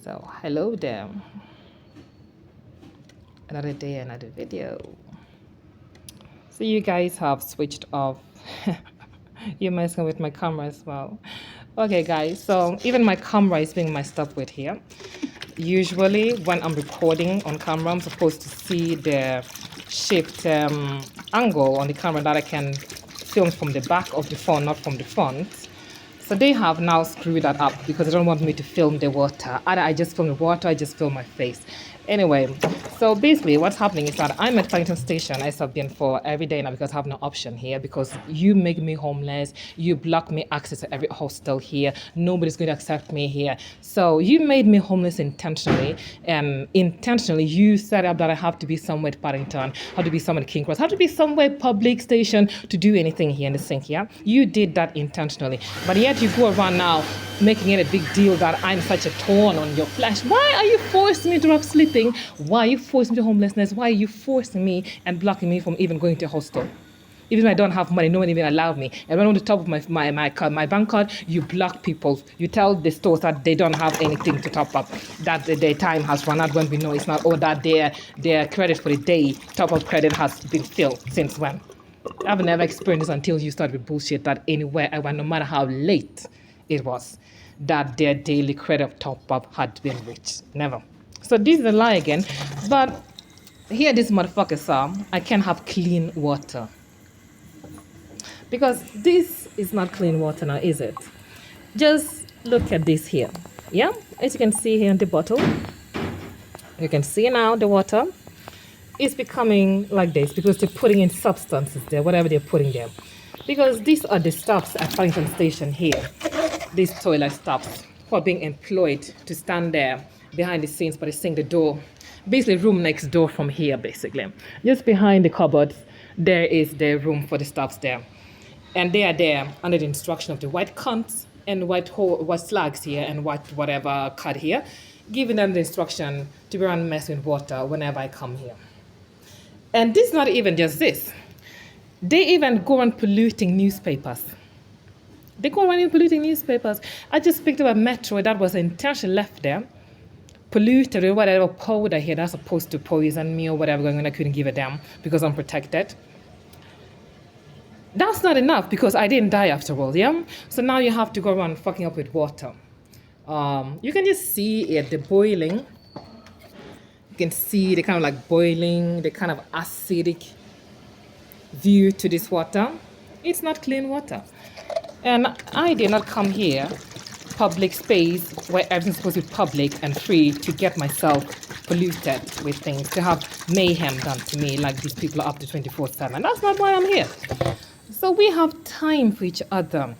So, hello there. Another day, another video. So, you guys have switched off. You're messing with my camera as well. Okay, guys. So, even my camera is being messed up with here. Usually, when I'm recording on camera, I'm supposed to see the shift angle on the camera that I can film from the back of the phone, not from the front. So they have now screwed that up because they don't want me to film the water. Either I just film the water, I just film my face. Anyway, so basically what's happening is that I'm at Paddington Station as I've been for every day now because I have no option here because you make me homeless, you block me access to every hostel here, nobody's going to accept me here. So you made me homeless intentionally, and intentionally you set up that I have to be somewhere at Paddington, have to be somewhere at King Cross, have to be somewhere public station to do anything here in the sink, yeah? You did that intentionally. But yet you go around now making it a big deal that I'm such a thorn on your flesh. Why are you forcing me to drop sleeping? Why are you forcing me to homelessness? Why are you forcing me and blocking me from even going to a hostel? Even if I don't have money, no one even allowed me. And when on the top of my bank card, you block people. You tell the stores that they don't have anything to top up, that their time has run out when we know it's not, or that their credit for the day, top up credit has been filled. Since when? I've never experienced this until you started with bullshit that anywhere I went, no matter how late it was, that their daily credit top up had been reached. Never. So this is a lie again. But here these motherfuckers are, I can't have clean water. Because this is not clean water now, is it? Just look at this here. Yeah? As you can see here in the bottle, you can see now the water is becoming like this because they're putting in substances there, whatever they're putting there. Because these are the stops at Paddington Station here. These toilet stops who are being employed to stand there behind the scenes, but it's seeing the door. Basically, room next door from here, basically. Just behind the cupboards, there is the room for the stops there. And they are there under the instruction of the white cunts and white flags here and white whatever cut here, giving them the instruction to be around messing with water whenever I come here. And this is not even just this. They even go on polluting newspapers. They go around polluting newspapers. I just picked up a metro that was intentionally left there, polluted with whatever powder here that's supposed to poison me or whatever going on. I couldn't give a damn because I'm protected. That's not enough because I didn't die after all, yeah? So now you have to go around fucking up with water. You can just see it, the boiling. You can see the kind of like boiling, the kind of acidic view to this water. It's not clean water. And I did not come here, public space where everything's supposed to be public and free, to get myself polluted with things, to have mayhem done to me like these people are up to 24/7. That's not why I'm here. So we have time for each other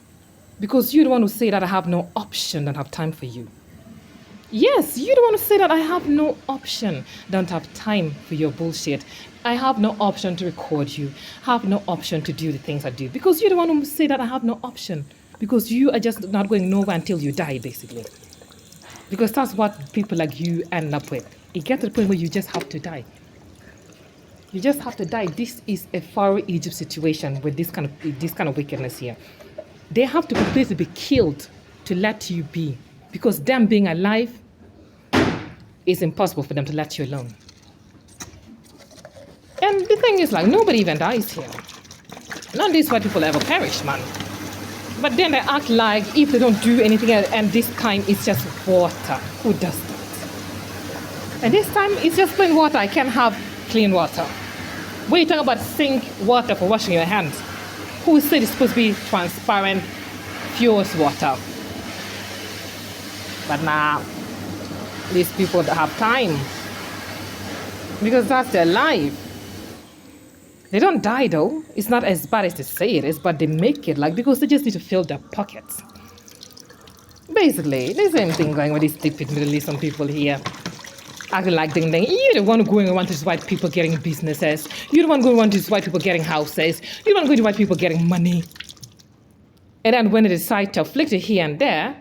because you're the one who say that I have no option, don't have time for you. Yes, you're the one who say that I have no option, don't have time for your bullshit. I have no option to record you, have no option to do the things I do because you're the one who say that I have no option because you are just not going nowhere until you die, basically. Because that's what people like you end up with. It gets to the point where you just have to die. You just have to die. This is a Pharaoh Egypt situation with this kind of wickedness here. They have to completely be killed to let you be. Because them being alive, it's impossible for them to let you alone. And the thing is, like, nobody even dies here. None of these white people ever perish, man. But then they act like if they don't do anything else, and this time it's just water. Who does that? And this time it's just plain water. I can't have clean water. When you talk about sink water for washing your hands, who said it's supposed to be transparent, pure water? But now, these people that have time, because that's their life. They don't die though. It's not as bad as they say it is, but they make it like because they just need to fill their pockets. Basically, the same thing going with these stupid Middle Eastern people here. Acting like ding ding. You're the one going around to these white people getting businesses. You're the one going around to these white people getting houses. You're the one going to white people getting money. And then when they decide to afflict it here and there,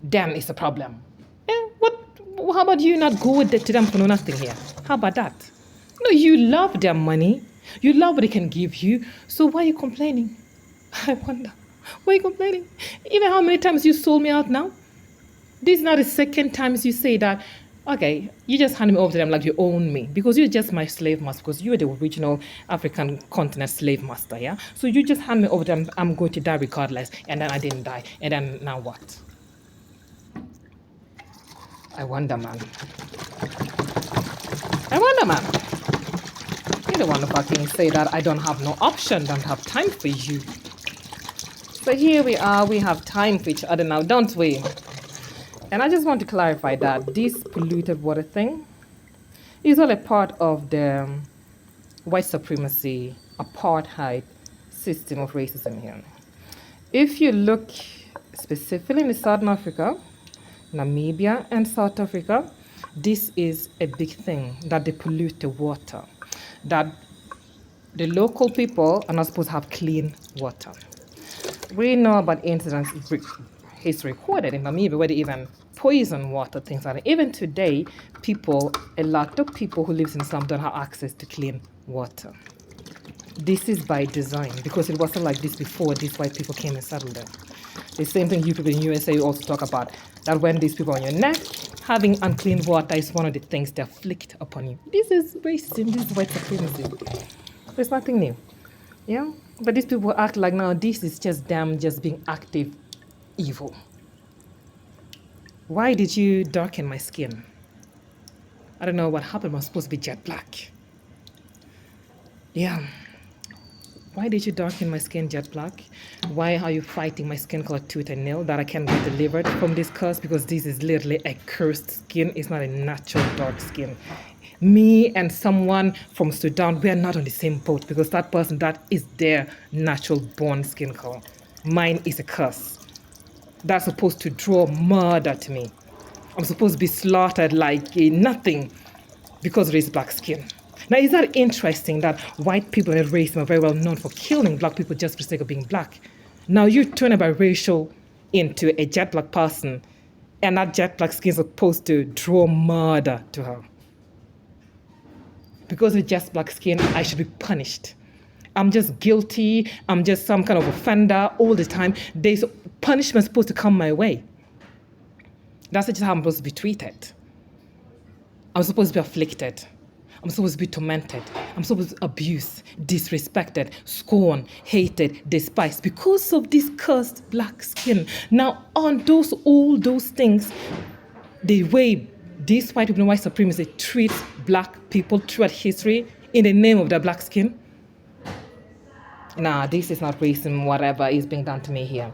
then it's a problem. How about you not go with it to them for nothing here? How about that? No, you love their money. You love what they can give you. So why are you complaining? I wonder. Why are you complaining? Even how many times you sold me out now? This is not the second time you say that. Okay, you just hand me over to them like you own me because you're just my slave master because you're the original African continent slave master, yeah? So you just hand me over to them, I'm going to die regardless, and then I didn't die, and then now what? I wonder, man. I wonder, man. You don't want to fucking say that I don't have no option, don't have time for you. So here we are, we have time for each other now, don't we? And I just want to clarify that this polluted water thing is all a part of the white supremacy, apartheid system of racism here. If you look specifically in Southern Africa, Namibia and South Africa, this is a big thing, that they pollute the water, that the local people are not supposed to have clean water. We know about incidents history recorded in Namibia where they even poison water, things like that. Even today, a lot of people who live in slums don't have access to clean water. This is by design because it wasn't like this before these white people came and settled there. The same thing you people in USA also talk about, that when these people are on your neck, having unclean water is one of the things they afflict upon you. This is racism, this is white supremacy. There's nothing new. Yeah? But these people act like now this is just them just being active evil. Why did you darken my skin? I don't know what happened. I'm supposed to be jet black. Yeah. Why did you darken my skin jet black? Why are you fighting my skin color tooth and nail that I can get delivered from this curse? Because this is literally a cursed skin. It's not a natural dark skin. Me and someone from Sudan, we are not on the same boat because that person, that is their natural born skin color. Mine is a curse. That's supposed to draw murder to me. I'm supposed to be slaughtered like nothing because of this black skin. Now, is that interesting that white people in race are very well known for killing black people just for the sake of being black? Now you turn a biracial into a jet black person, and that jet black skin is supposed to draw murder to her. Because of just black skin, I should be punished. I'm just guilty. I'm just some kind of offender all the time. There's punishment supposed to come my way. That's just how I'm supposed to be treated. I'm supposed to be afflicted. I'm supposed to be tormented. I'm supposed to be abused, disrespected, scorned, hated, despised because of this cursed black skin. Now, on all those things, the way these white people in white supremacy treat black people throughout history in the name of their black skin. Nah, this is not racism, whatever is being done to me here.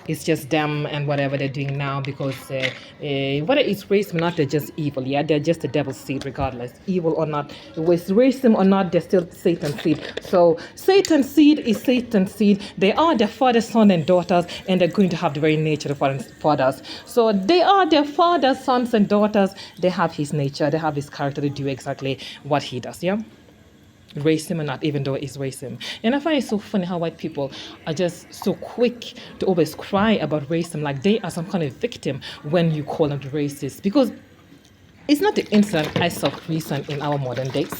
It's just them and whatever they're doing now because whether it's racism or not, they're just evil, yeah? They're just the devil's seed regardless. Evil or not, with racism or not, they're still Satan's seed. So Satan's seed is Satan's seed. They are their father's sons and daughters, and they're going to have the very nature of fathers. So they are their father's sons and daughters. They have his nature. They have his character to do exactly what he does, yeah? Racism or not, even though it's racism. And I find it so funny how white people are just so quick to always cry about racism, like they are some kind of victim when you call them the racist. Because it's not the incident I saw recent in our modern days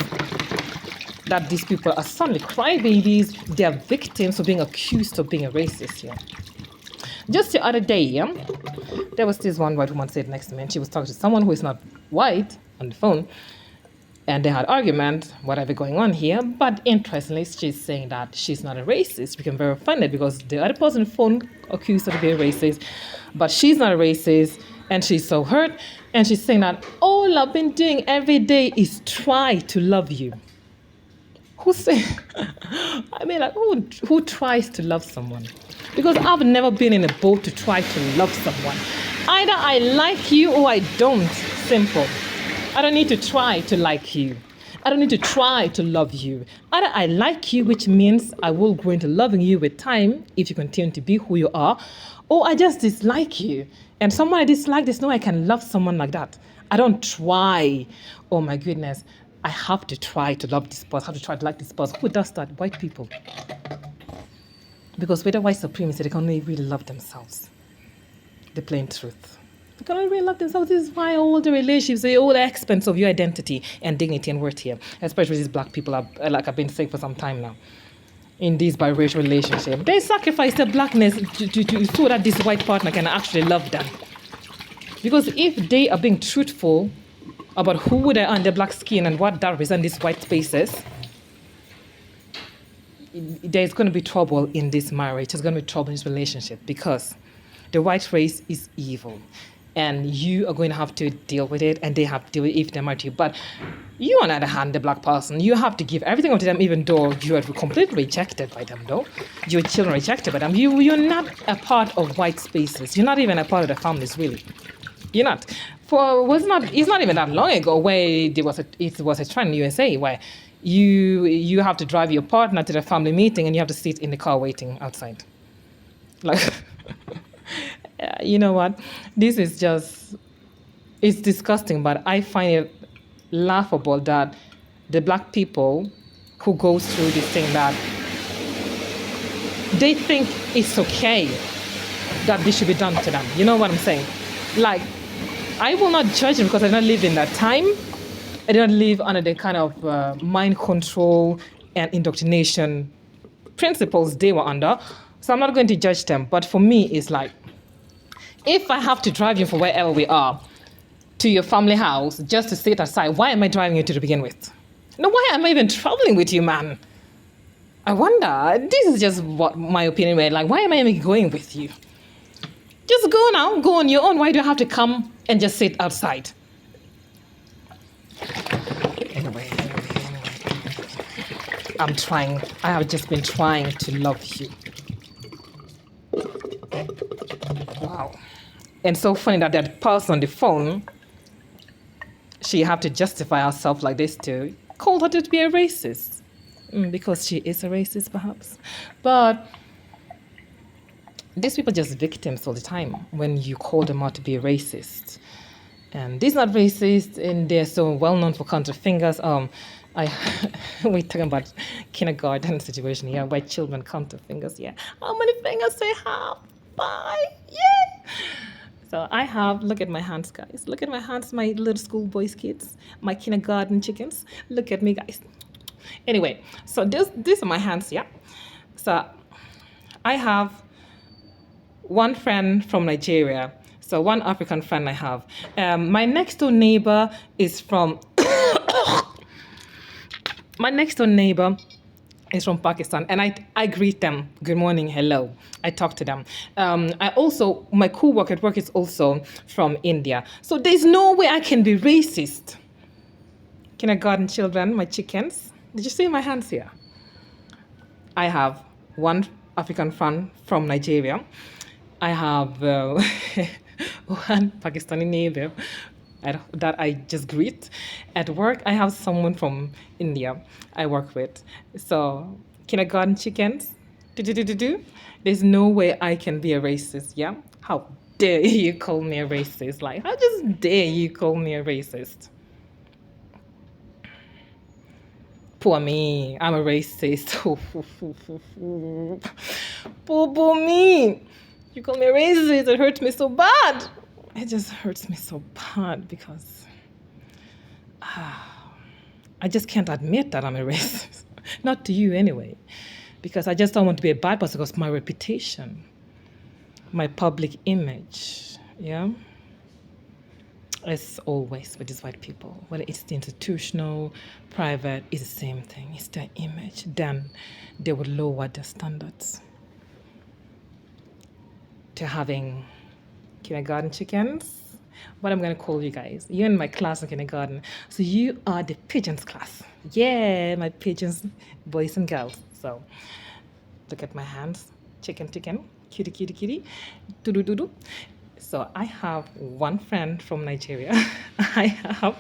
that these people are suddenly crybabies. They are victims of being accused of being a racist. Yeah. Just the other day, yeah, there was this one white woman sitting next to me, and she was talking to someone who is not white on the phone. And they had argument, whatever going on here. But interestingly, she's saying that she's not a racist. We can very offended because the other person on the phone accused her of being racist. But she's not a racist. And she's so hurt. And she's saying that all I've been doing every day is try to love you. Who say? I mean, like, who tries to love someone? Because I've never been in a boat to try to love someone. Either I like you or I don't. Simple. I don't need to try to like you. I don't need to try to love you. Either I like you, which means I will grow into loving you with time if you continue to be who you are, or I just dislike you. And someone I dislike, there's no way I can love someone like that. I don't try. Oh my goodness. I have to try to love this person. I have to try to like this person. Who does that? White people. Because with the white supremacy, they can only really love themselves. The plain truth. They cannot really love themselves. This is why all the relationships, all the expense of your identity and dignity and worth here, especially these black people, are, like I've been saying for some time now, in these biracial relationships. They sacrifice their blackness to so that this white partner can actually love them. Because if they are being truthful about who they are and their black skin and what that represents these white spaces, there's going to be trouble in this marriage. There's going to be trouble in this relationship because the white race is evil. And you are going to have to deal with it, and they have to deal with it if they're married to you. But you, on the other hand, the black person, you have to give everything up to them, even though you are completely rejected by them, though. Your children rejected by them. You're not a part of white spaces. You're not even a part of the families, really. You're not. It's not even that long ago where it was a trend in the USA where you have to drive your partner to the family meeting and you have to sit in the car waiting outside. Like, you know what? This is just, it's disgusting, but I find it laughable that the black people who go through this thing, that they think it's okay that this should be done to them. You know what I'm saying? Like, I will not judge them because I don't live in that time. I don't live under the kind of mind control and indoctrination principles they were under. So I'm not going to judge them. But for me, it's like, if I have to drive you from wherever we are to your family house just to sit aside, why am I driving you to begin with? No, why am I even traveling with you, man? I wonder. This is just what my opinion is. Like, why am I even going with you? Just go now. Go on your own. Why do you have to come and just sit outside? Anyway. I'm trying. I have just been trying to love you. Wow. And so funny that person on the phone, she have to justify herself like this to call her to be a racist. Because she is a racist, perhaps. But these people are just victims all the time when you call them out to be a racist. And these are not racist, and they're so well known for counting fingers. We're talking about kindergarten situation here, where children count their fingers. Yeah, how many fingers do you have? 5. Yeah. So I have, look at my hands, guys. Look at my hands, my little schoolboys kids, my kindergarten chickens. Look at me, guys. Anyway, so these are my hands, yeah. So I have one friend from Nigeria. So one African friend I have. My next door neighbor is from Pakistan, and I greet them. Good morning, hello. I talk to them. My co-worker at work is also from India. So there's no way I can be racist. Kindergarten children, my chickens. Did you see my hands here? I have one African friend from Nigeria. I have one Pakistani neighbor that I just greet. At work, I have someone from India I work with. So, kindergarten chickens, there's no way I can be a racist, yeah? How dare you call me a racist? Like, how just dare you call me a racist? Poor me, I'm a racist. Poor me. You call me a racist, it hurts me so bad. It just hurts me so bad because I just can't admit that I'm a racist. Not to you anyway. Because I just don't want to be a bad person because my reputation, my public image, yeah? As always with these white people, whether it's the institutional, private, it's the same thing. It's their image. Then they would lower their standards to having kindergarten chickens. What I'm going to call you guys. You're in my class in kindergarten. So you are the pigeons class. Yeah, my pigeons, boys and girls. So look at my hands. Chicken, kitty, kitty, do. So I have one friend from Nigeria. I have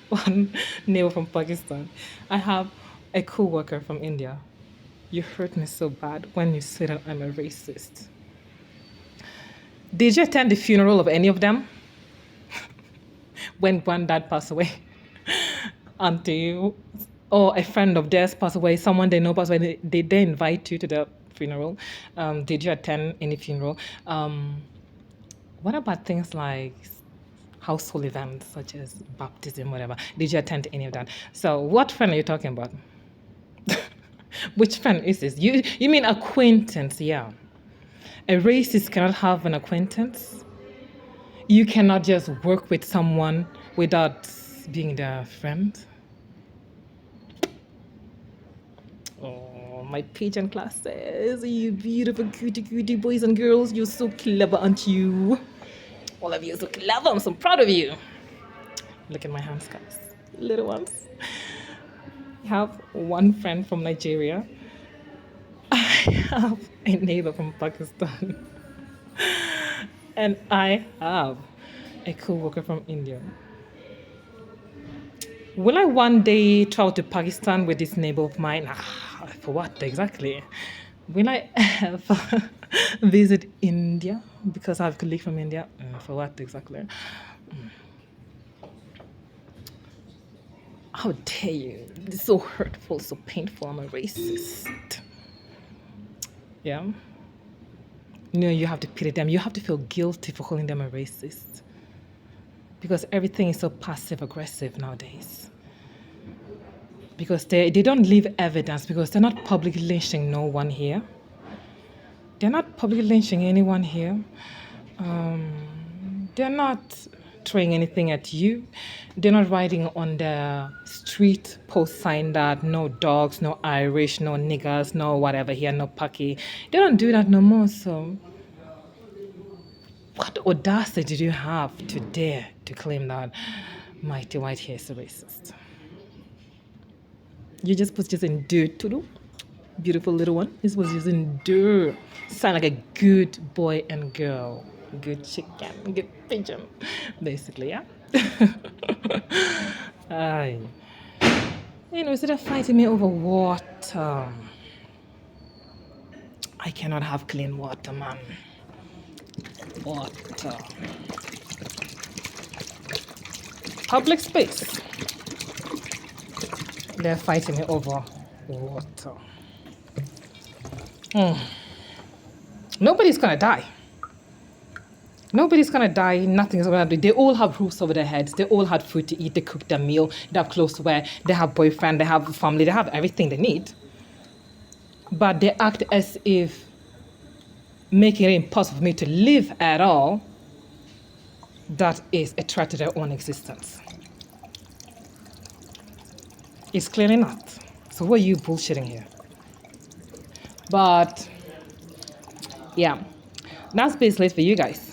one neighbor from Pakistan. I have a co-worker from India. You hurt me so bad when you said that I'm a racist. Did you attend the funeral of any of them? When one dad passed away? Auntie or a friend of theirs passed away, someone they know passed away, did they invite you to the funeral? Did you attend any funeral? What about things like household events such as baptism, whatever? Did you attend any of that? So what friend are you talking about? Which friend is this? You mean acquaintance, yeah. A racist cannot have an acquaintance. You cannot just work with someone without being their friend. Oh, my pigeon classes, you beautiful cutie boys and girls, you're so clever, aren't you? All of you are so clever, I'm so proud of you. Look at my hands, guys, little ones. I have one friend from Nigeria. I have a neighbor from Pakistan. And I have a co-worker from India. Will I one day travel to Pakistan with this neighbor of mine? For what exactly? Will I ever visit India? Because I have a colleague from India. For what exactly? How dare you? It's so hurtful, so painful. I'm a racist. Yeah. No, you have to pity them. You have to feel guilty for calling them a racist. Because everything is so passive aggressive nowadays. Because they don't leave evidence, because they're not publicly lynching no one here. They're not publicly lynching anyone here. They're not throwing anything at you. They're not writing on the street post sign that no dogs, no Irish, no niggers, no whatever here, no Paki. They don't do that no more. So, what audacity did you have to dare to claim that mighty white hair is a racist? You just put just endure to do. Beautiful little one. This was just endure. Sound like a good boy and girl. Good chicken, good pigeon. Basically, yeah. Aye. Instead of fighting me over water, I cannot have clean water, man. Water. Public space. They're fighting me over water. Nobody's gonna die. Nobody's gonna die. Nothing's gonna happen. They all have roofs over their heads. They all had food to eat. They cook their meal. They have clothes to wear. They have boyfriend. They have family. They have everything they need. But they act as if making it impossible for me to live at all, that is a threat to their own existence. It's clearly not. So who are you bullshitting here? But yeah, that's basically it for you guys.